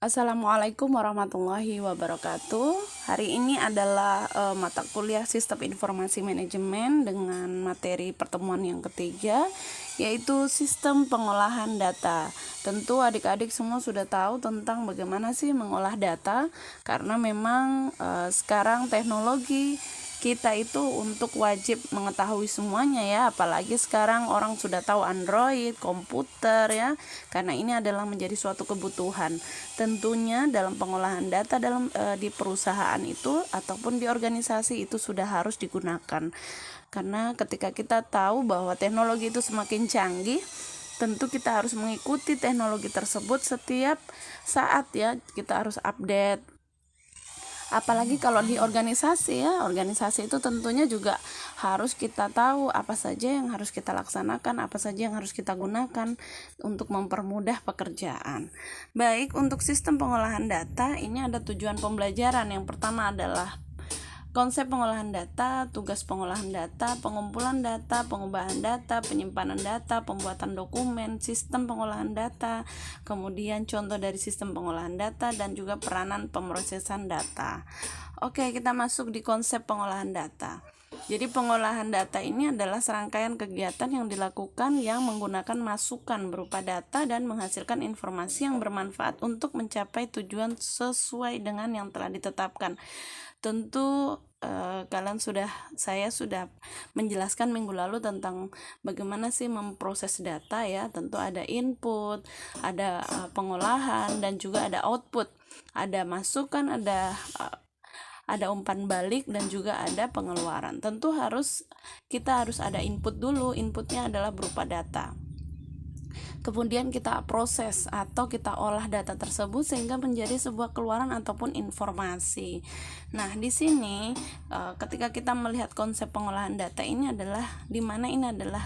Assalamualaikum warahmatullahi wabarakatuh. Hari ini adalah mata kuliah Sistem Informasi Manajemen dengan materi pertemuan yang ketiga, yaitu Sistem Pengolahan Data. Tentu adik-adik semua sudah tahu tentang bagaimana sih mengolah data, karena memang sekarang teknologi kita itu untuk wajib mengetahui semuanya ya, apalagi sekarang orang sudah tahu Android, komputer ya, karena ini adalah menjadi suatu kebutuhan. Tentunya dalam pengolahan data di perusahaan itu ataupun di organisasi itu sudah harus digunakan. Karena ketika kita tahu bahwa teknologi itu semakin canggih, tentu kita harus mengikuti teknologi tersebut setiap saat ya, kita harus update. Apalagi kalau di organisasi ya, organisasi itu tentunya juga harus kita tahu apa saja yang harus kita laksanakan, apa saja yang harus kita gunakan untuk mempermudah pekerjaan. Baik, untuk sistem pengolahan data ini ada tujuan pembelajaran. Yang pertama adalah konsep pengolahan data, tugas pengolahan data, pengumpulan data, pengubahan data, penyimpanan data, pembuatan dokumen, sistem pengolahan data, kemudian contoh dari sistem pengolahan data, dan juga peranan pemrosesan data. Oke, kita masuk di konsep pengolahan data. Jadi pengolahan data ini adalah serangkaian kegiatan yang dilakukan yang menggunakan masukan berupa data dan menghasilkan informasi yang bermanfaat untuk mencapai tujuan sesuai dengan yang telah ditetapkan. Tentu saya sudah menjelaskan minggu lalu tentang bagaimana sih memproses data ya. Tentu ada input, ada pengolahan, dan juga ada output. Ada masukan, ada umpan balik, dan juga ada pengeluaran. Tentu kita harus ada input dulu. Inputnya adalah berupa data. Kemudian kita proses atau kita olah data tersebut sehingga menjadi sebuah keluaran ataupun informasi. Nah, di sini ketika kita melihat konsep pengolahan data ini adalah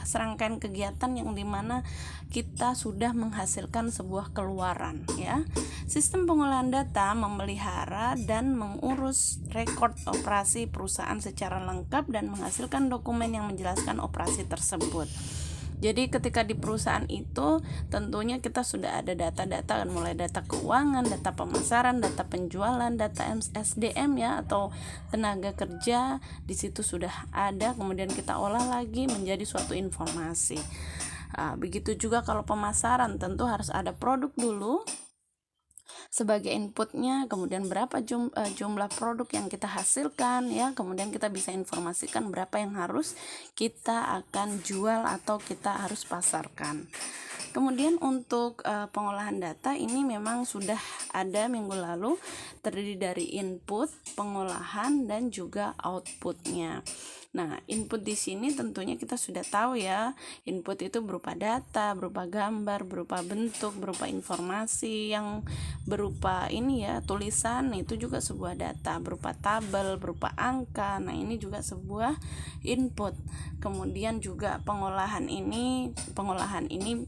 serangkaian kegiatan yang dimana kita sudah menghasilkan sebuah keluaran ya. Sistem pengolahan data memelihara dan mengurus rekor operasi perusahaan secara lengkap dan menghasilkan dokumen yang menjelaskan operasi tersebut. Jadi ketika di perusahaan itu tentunya kita sudah ada data-data, mulai data keuangan, data pemasaran, data penjualan, data SDM ya, atau tenaga kerja. Di situ sudah ada, kemudian kita olah lagi menjadi suatu informasi. Begitu juga kalau pemasaran, tentu harus ada produk dulu sebagai inputnya, kemudian berapa jumlah produk yang kita hasilkan ya, kemudian kita bisa informasikan berapa yang harus kita akan jual atau kita harus pasarkan. Kemudian untuk pengolahan data ini memang sudah ada minggu lalu, terdiri dari input, pengolahan, dan juga outputnya. Nah, input di sini tentunya kita sudah tahu ya, input itu berupa data, berupa gambar, berupa bentuk, berupa informasi yang berupa tulisan, itu juga sebuah data, berupa tabel, berupa angka. Nah, ini juga sebuah input. Kemudian juga pengolahan ini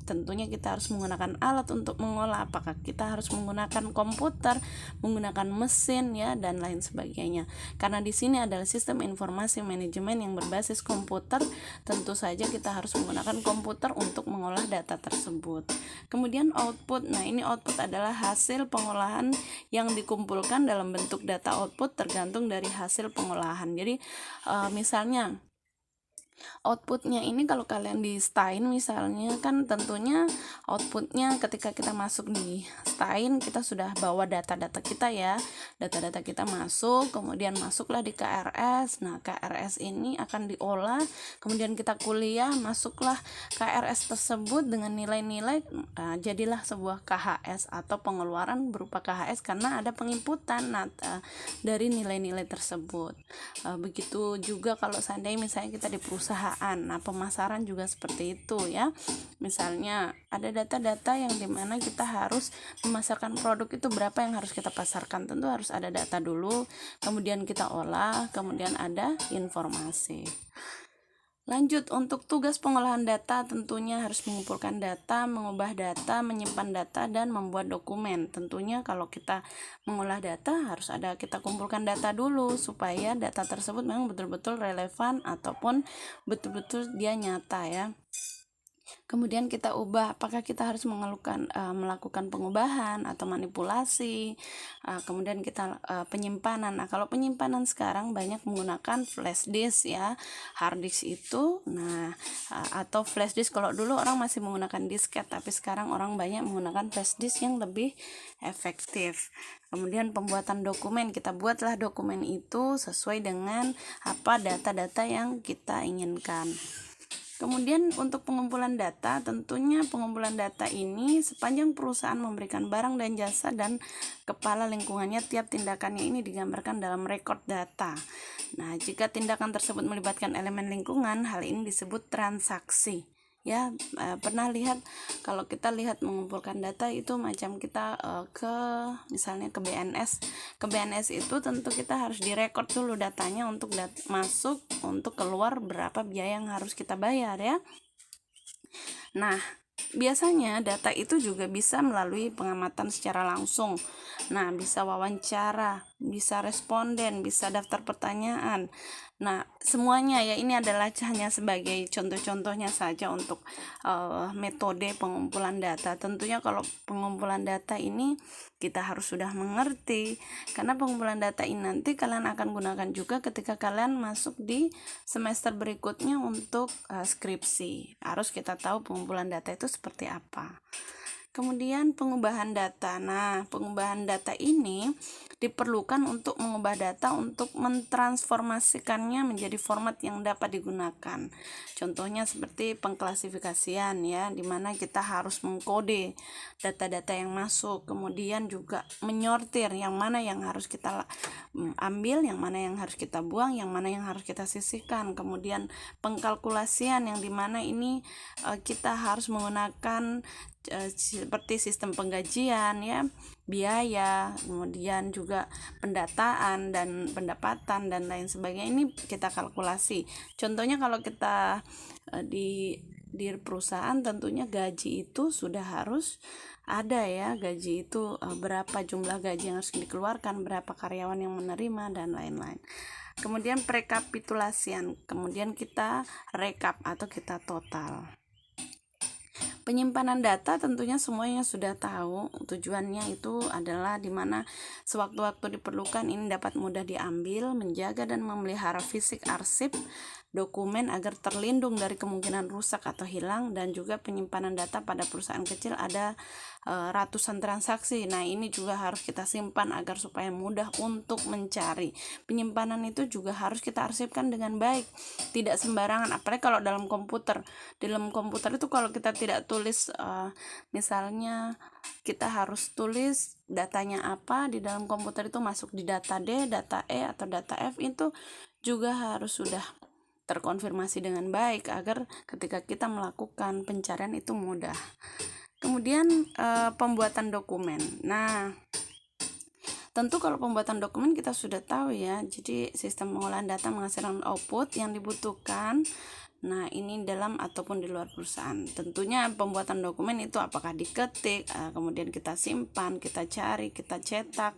tentunya kita harus menggunakan alat untuk mengolah. Apakah kita harus menggunakan komputer, menggunakan mesin ya, dan lain sebagainya. Karena di sini adalah sistem informasi manajemen yang berbasis komputer, tentu saja kita harus menggunakan komputer untuk mengolah data tersebut. Kemudian output. Nah, ini output adalah hasil pengolahan yang dikumpulkan dalam bentuk data output tergantung dari hasil pengolahan. Jadi misalnya outputnya ini kalau kalian di Stein misalnya, kan tentunya outputnya ketika kita masuk di Stein kita sudah bawa data-data kita ya, data-data kita masuk, kemudian masuklah di KRS. Nah, KRS ini akan diolah, kemudian kita kuliah, masuklah KRS tersebut dengan nilai-nilai, jadilah sebuah KHS atau pengeluaran berupa KHS karena ada penginputan dari nilai-nilai tersebut. Begitu juga kalau seandainya misalnya kita di perusahaan, nah pemasaran juga seperti itu ya. Misalnya ada data-data yang dimana kita harus memasarkan produk itu, berapa yang harus kita pasarkan, tentu harus ada data dulu, kemudian kita olah, kemudian ada informasi. Lanjut, untuk tugas pengolahan data tentunya harus mengumpulkan data, mengubah data, menyimpan data, dan membuat dokumen. Tentunya kalau kita mengolah data harus kita kumpulkan data dulu supaya data tersebut memang betul-betul relevan ataupun betul-betul dia nyata ya. Kemudian kita ubah, apakah kita harus melakukan pengubahan atau manipulasi. Kemudian kita penyimpanan. Nah, kalau penyimpanan sekarang banyak menggunakan flash disk ya, hard disk itu. Nah, atau flash disk, kalau dulu orang masih menggunakan disket, tapi sekarang orang banyak menggunakan flash disk yang lebih efektif. Kemudian pembuatan dokumen, kita buatlah dokumen itu sesuai dengan apa data-data yang kita inginkan. Kemudian untuk pengumpulan data, tentunya pengumpulan data ini sepanjang perusahaan memberikan barang dan jasa dan kepala lingkungannya, tiap tindakannya ini digambarkan dalam rekod data. Nah, jika tindakan tersebut melibatkan elemen lingkungan, hal ini disebut transaksi. Ya, pernah lihat kalau kita lihat mengumpulkan data itu macam kita misalnya ke BNS itu tentu kita harus direkod dulu datanya untuk masuk, untuk keluar berapa biaya yang harus kita bayar ya. Nah, biasanya data itu juga bisa melalui pengamatan secara langsung. Nah, bisa wawancara, bisa responden, bisa daftar pertanyaan. Nah, semuanya ya, ini adalah hanya sebagai contoh-contohnya saja untuk metode pengumpulan data. Tentunya kalau pengumpulan data ini kita harus sudah mengerti, karena pengumpulan data ini nanti kalian akan gunakan juga ketika kalian masuk di semester berikutnya untuk skripsi. Harus kita tahu pengumpulan data itu seperti apa. Kemudian pengubahan data. Nah, pengubahan data ini diperlukan untuk mengubah data untuk mentransformasikannya menjadi format yang dapat digunakan. Contohnya seperti pengklasifikasian ya, di mana kita harus mengkode data-data yang masuk, kemudian juga menyortir yang mana yang harus kita ambil, yang mana yang harus kita buang, yang mana yang harus kita sisihkan. Kemudian pengkalkulasian yang dimana ini kita harus menggunakan seperti sistem penggajian ya, biaya, kemudian juga pendataan dan pendapatan dan lain sebagainya, ini kita kalkulasi. Contohnya kalau kita di perusahaan, tentunya gaji itu sudah harus ada ya, gaji itu berapa jumlah gaji yang harus dikeluarkan, berapa karyawan yang menerima dan lain-lain. Kemudian rekapitulasian, kemudian kita rekap atau kita total. Penyimpanan data tentunya semuanya sudah tahu, tujuannya itu adalah dimana sewaktu-waktu diperlukan ini dapat mudah diambil, menjaga dan memelihara fisik arsip dokumen agar terlindung dari kemungkinan rusak atau hilang, dan juga penyimpanan data pada perusahaan kecil ada ratusan transaksi. Nah, ini juga harus kita simpan agar supaya mudah untuk mencari. Penyimpanan itu juga harus kita arsipkan dengan baik, tidak sembarangan, apalagi kalau dalam komputer. Dalam komputer itu kalau kita tidak tulis misalnya kita harus tulis datanya apa di dalam komputer, itu masuk di data D, data E atau data F, itu juga harus sudah terkonfirmasi dengan baik agar ketika kita melakukan pencarian itu mudah. Kemudian pembuatan dokumen. Nah, tentu kalau pembuatan dokumen kita sudah tahu ya, jadi sistem pengolahan data menghasilkan output yang dibutuhkan. Nah, ini dalam ataupun di luar perusahaan. Tentunya pembuatan dokumen itu apakah diketik, kemudian kita simpan, kita cari, kita cetak,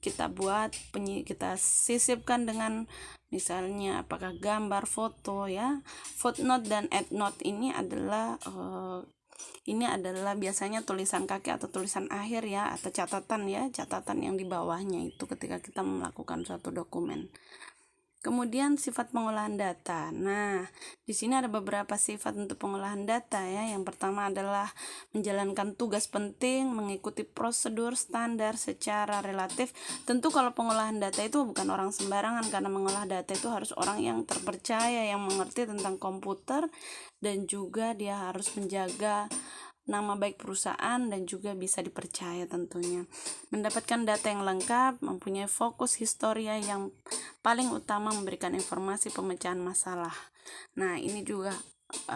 kita buat, kita sisipkan dengan misalnya apakah gambar, foto ya. Footnote dan endnote ini adalah biasanya tulisan kaki atau tulisan akhir ya, atau catatan ya, catatan yang di bawahnya itu ketika kita melakukan suatu dokumen. Kemudian sifat pengolahan data. Nah, di sini ada beberapa sifat untuk pengolahan data ya. Yang pertama adalah menjalankan tugas penting, mengikuti prosedur standar secara relatif. Tentu kalau pengolahan data itu bukan orang sembarangan, karena mengolah data itu harus orang yang terpercaya, yang mengerti tentang komputer, dan juga dia harus menjaga nama baik perusahaan dan juga bisa dipercaya tentunya. Mendapatkan data yang lengkap, mempunyai fokus historia yang paling utama, memberikan informasi pemecahan masalah. Nah, ini juga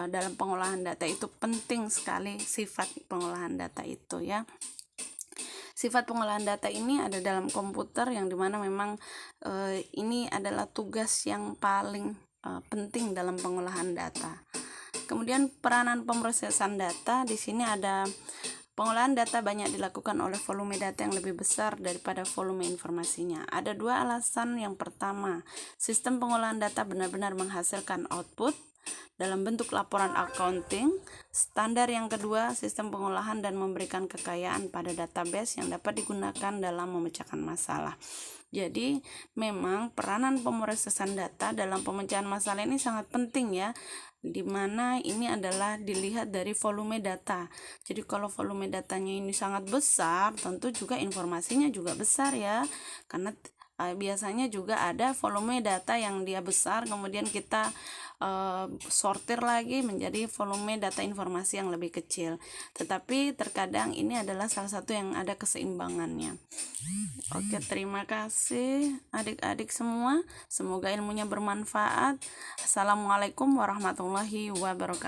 dalam pengolahan data itu penting sekali sifat pengolahan data itu ya. Sifat pengolahan data ini ada dalam komputer, yang dimana memang ini adalah tugas yang paling penting dalam pengolahan data. Kemudian peranan pemrosesan data, di sini ada pengolahan data banyak dilakukan oleh volume data yang lebih besar daripada volume informasinya. Ada dua alasan. Yang pertama, sistem pengolahan data benar-benar menghasilkan output. dalam bentuk laporan accounting. Standar yang kedua, sistem pengolahan dan memberikan kekayaan pada database yang dapat digunakan dalam memecahkan masalah. Jadi memang peranan pemrosesan data dalam pemecahan masalah ini sangat penting ya, dimana ini adalah dilihat dari volume data. Jadi kalau volume datanya ini sangat besar, tentu juga informasinya juga besar ya, karena biasanya juga ada volume data yang dia besar, kemudian kita sortir lagi menjadi volume data informasi yang lebih kecil. Tetapi terkadang ini adalah salah satu yang ada keseimbangannya. Oke, terima kasih adik-adik semua. Semoga ilmunya bermanfaat. Assalamualaikum warahmatullahi wabarakatuh.